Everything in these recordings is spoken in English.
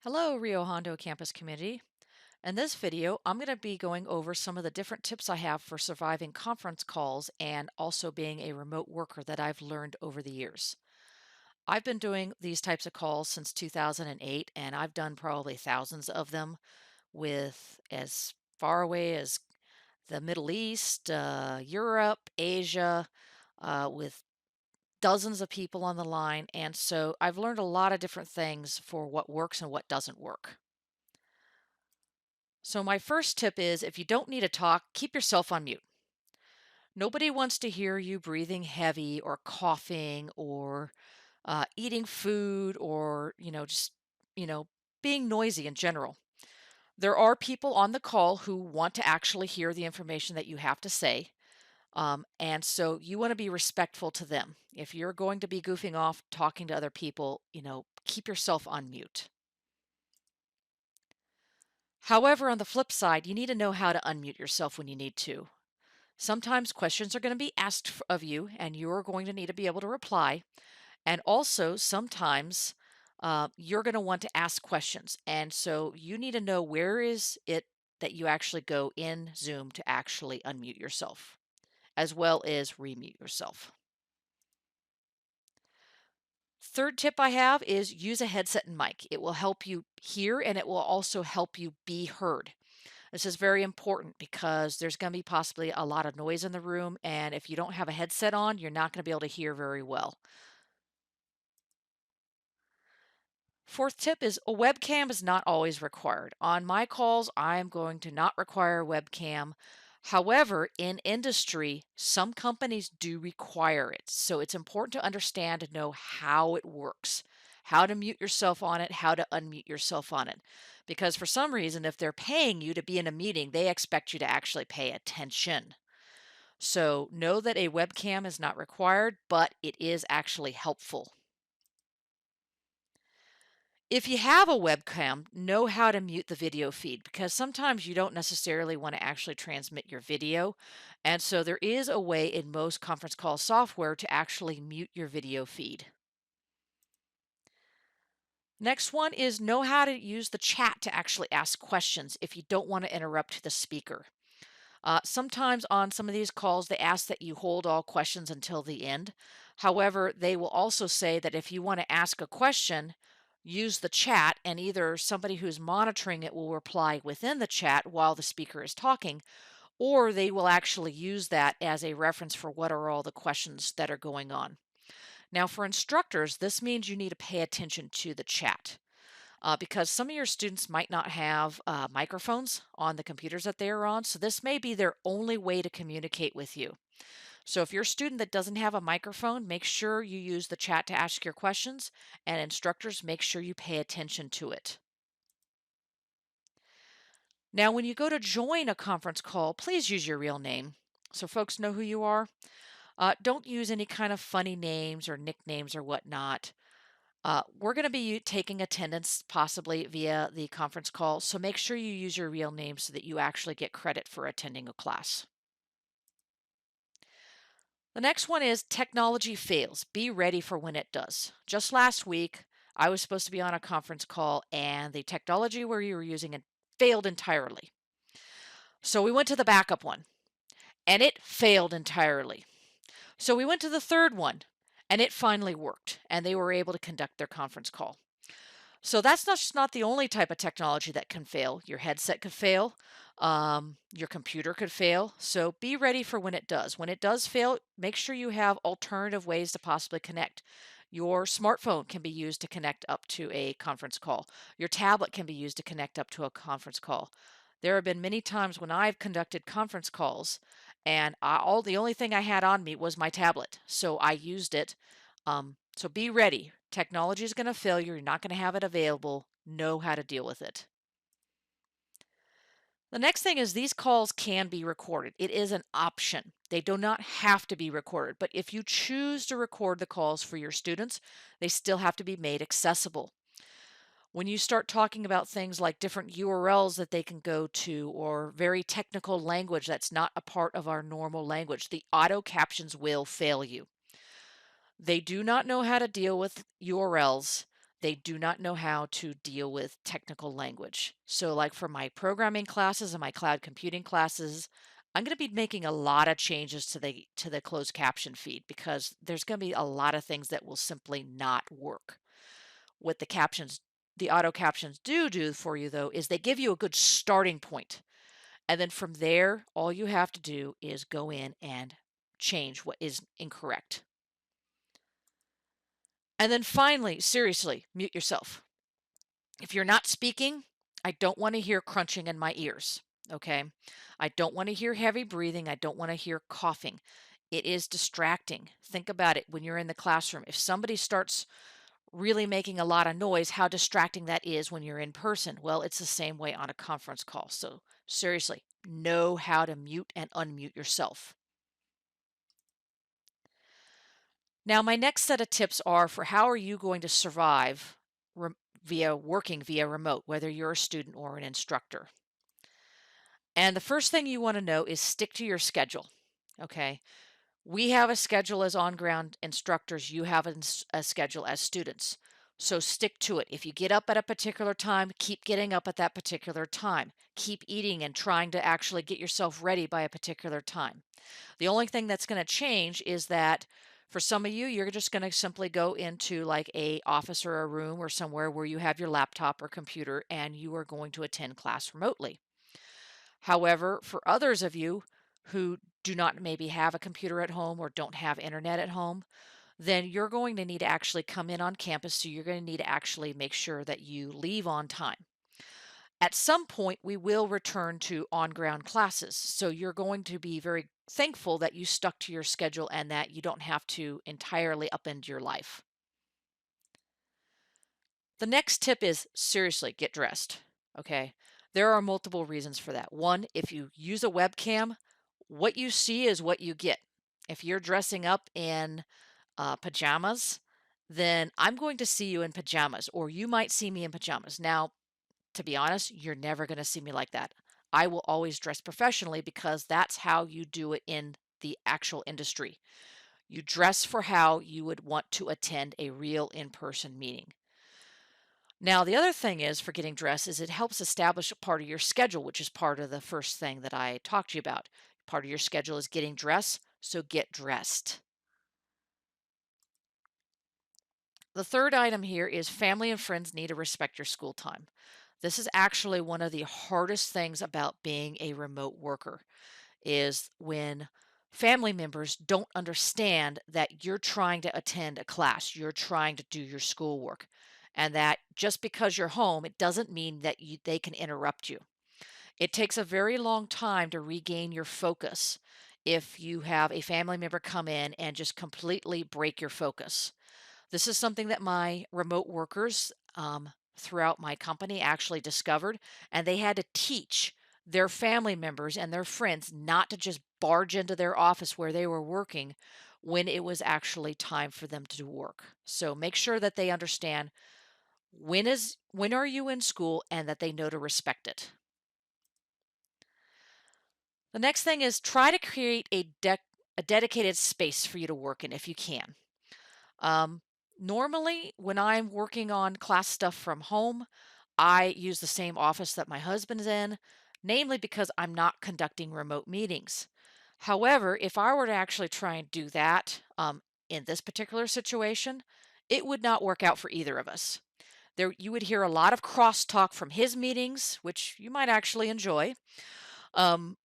Hello, Rio Hondo campus community. In this video, I'm going to be going over some of the different tips I have for surviving conference calls and also being a remote worker that I've learned over the years. I've been doing these types of calls since 2008, and I've done probably thousands of them with as far away as the Middle East, Europe, Asia, with dozens of people on the line. And so I've learned a lot of different things for what works and what doesn't work. So my first tip is if you don't need to talk, keep yourself on mute. Nobody wants to hear you breathing heavy or coughing or eating food or, just, you know, being noisy in general. There are people on the call who want to actually hear the information that you have to say. And so you want to be respectful to them. If you're going to be goofing off, talking to other people, keep yourself on mute. However, on the flip side, you need to know how to unmute yourself when you need to. Sometimes questions are going to be asked of you, and you're going to need to be able to reply. And also, sometimes you're going to want to ask questions. And so you need to know where is it that you actually go in Zoom to actually unmute yourself, as well as remute yourself. Third tip I have is use a headset and mic. It will help you hear and it will also help you be heard. This is very important because there's going to be possibly a lot of noise in the room, and if you don't have a headset on, you're not going to be able to hear very well. Fourth tip is a webcam is not always required. On my calls, I'm going to not require a webcam. However, in industry, some companies do require it. So it's important to understand and know how it works, how to mute yourself on it, how to unmute yourself on it. Because for some reason, if they're paying you to be in a meeting, they expect you to actually pay attention. So know that a webcam is not required, but it is actually helpful. If you have a webcam, know how to mute the video feed because sometimes you don't necessarily want to actually transmit your video. And so there is a way in most conference call software to actually mute your video feed. Next one is know how to use the chat to actually ask questions if you don't want to interrupt the speaker. Sometimes on some of these calls, they ask that you hold all questions until the end. However, they will also say that if you want to ask a question, use the chat, and either somebody who's monitoring it will reply within the chat while the speaker is talking, or they will actually use that as a reference for what are all the questions that are going on. Now, for instructors, this means you need to pay attention to the chat. Because some of your students might not have microphones on the computers that they are on. So this may be their only way to communicate with you. So if you're a student that doesn't have a microphone, make sure you use the chat to ask your questions, and instructors, make sure you pay attention to it. Now, when you go to join a conference call, please use your real name so folks know who you are. Don't use any kind of funny names or nicknames or whatnot. We're going to be taking attendance possibly via the conference call, so make sure you use your real name so that you actually get credit for attending a class. The next one is technology fails. Be ready for when it does. Just last week, I was supposed to be on a conference call and the technology where you were using it failed entirely. So we went to the backup one and it failed entirely. So we went to the third one and it finally worked and they were able to conduct their conference call. So that's not the only type of technology that can fail. Your headset could fail. Your computer could fail. So be ready for when it does. When it does fail, make sure you have alternative ways to possibly connect. Your smartphone can be used to connect up to a conference call. Your tablet can be used to connect up to a conference call. There have been many times when I've conducted conference calls and the only thing I had on me was my tablet. So I used it. So be ready. Technology is going to fail you. You're not going to have it available. Know how to deal with it. The next thing is these calls can be recorded. It is an option. They do not have to be recorded, but if you choose to record the calls for your students, they still have to be made accessible. When you start talking about things like different URLs that they can go to or very technical language that's not a part of our normal language, the auto captions will fail you. They do not know how to deal with URLs. they do not know how to deal with technical language. So like for my programming classes and my cloud computing classes, I'm going to be making a lot of changes to the closed caption feed because there's going to be a lot of things that will simply not work. What the auto captions do for you though is they give you a good starting point. And then from there, all you have to do is go in and change what is incorrect. And then finally, seriously, mute yourself. If you're not speaking, I don't want to hear crunching in my ears. Okay. I don't want to hear heavy breathing. I don't want to hear coughing. It is distracting. Think about it when you're in the classroom. If somebody starts really making a lot of noise, how distracting that is when you're in person. Well, it's the same way on a conference call. So seriously, know how to mute and unmute yourself. Now, my next set of tips are for how are you going to survive working via remote, whether you're a student or an instructor. And the first thing you want to know is stick to your schedule. Okay. We have a schedule as on-ground instructors. You have a schedule as students. So stick to it. If you get up at a particular time, keep getting up at that particular time. Keep eating and trying to actually get yourself ready by a particular time. The only thing that's going to change is that for some of you, you're just going to simply go into like a office or a room or somewhere where you have your laptop or computer and you are going to attend class remotely. However, for others of you who do not maybe have a computer at home or don't have internet at home, then you're going to need to actually come in on campus. So you're going to need to actually make sure that you leave on time. At some point, we will return to on-ground classes. So you're going to be very thankful that you stuck to your schedule and that you don't have to entirely upend your life. The next tip is seriously get dressed. Okay. There are multiple reasons for that. One, if you use a webcam, what you see is what you get. If you're dressing up in pajamas, then I'm going to see you in pajamas, or you might see me in pajamas. Now, to be honest, you're never going to see me like that. I will always dress professionally because that's how you do it in the actual industry. You dress for how you would want to attend a real in-person meeting. Now, the other thing is for getting dressed is it helps establish a part of your schedule, which is part of the first thing that I talked to you about. Part of your schedule is getting dressed, so get dressed. The third item here is family and friends need to respect your school time. This is actually one of the hardest things about being a remote worker is when family members don't understand that you're trying to attend a class, you're trying to do your schoolwork, and that just because you're home, it doesn't mean that they can interrupt you. It takes a very long time to regain your focus if you have a family member come in and just completely break your focus. This is something that my remote workers throughout my company actually discovered, and they had to teach their family members and their friends not to just barge into their office where they were working when it was actually time for them to work. So make sure that they understand when are you in school and that they know to respect it. The next thing is try to create a dedicated space for you to work in if you can. Um, Normally, when I'm working on class stuff from home, I use the same office that my husband's in, namely because I'm not conducting remote meetings. However, if I were to actually try and do that in this particular situation, it would not work out for either of us. You would hear a lot of crosstalk from his meetings, which you might actually enjoy, um,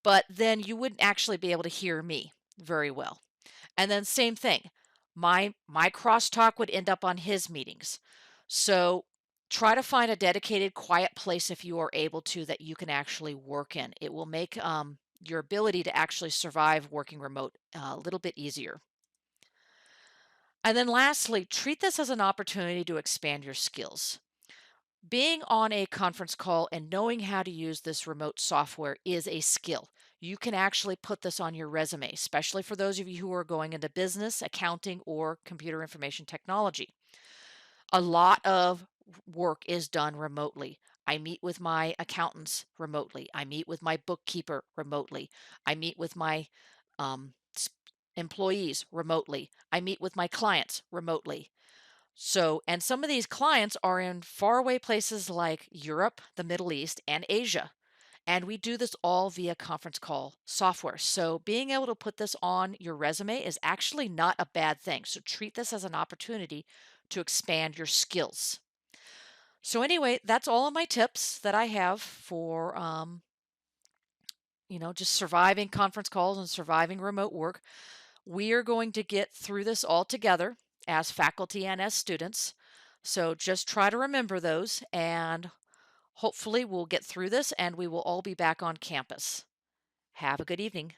but then you wouldn't actually be able to hear me very well. And then same thing, my crosstalk would end up on his meetings. So try to find a dedicated, quiet place if you are able to that you can actually work in. It will make your ability to actually survive working remote a little bit easier. And then lastly, treat this as an opportunity to expand your skills. Being on a conference call and knowing how to use this remote software is a skill. You can actually put this on your resume, especially for those of you who are going into business, accounting, or computer information technology. A lot of work is done remotely. I meet with my accountants remotely. I meet with my bookkeeper remotely. I meet with my um, employees remotely. I meet with my clients remotely. So, and some of these clients are in faraway places like Europe, the Middle East, and Asia. And we do this all via conference call software. So, being able to put this on your resume is actually not a bad thing. So, treat this as an opportunity to expand your skills. So, anyway, that's all of my tips that I have for, just surviving conference calls and surviving remote work. We are going to get through this all together as faculty and as students. So, just try to remember those, and hopefully, we'll get through this and we will all be back on campus. Have a good evening.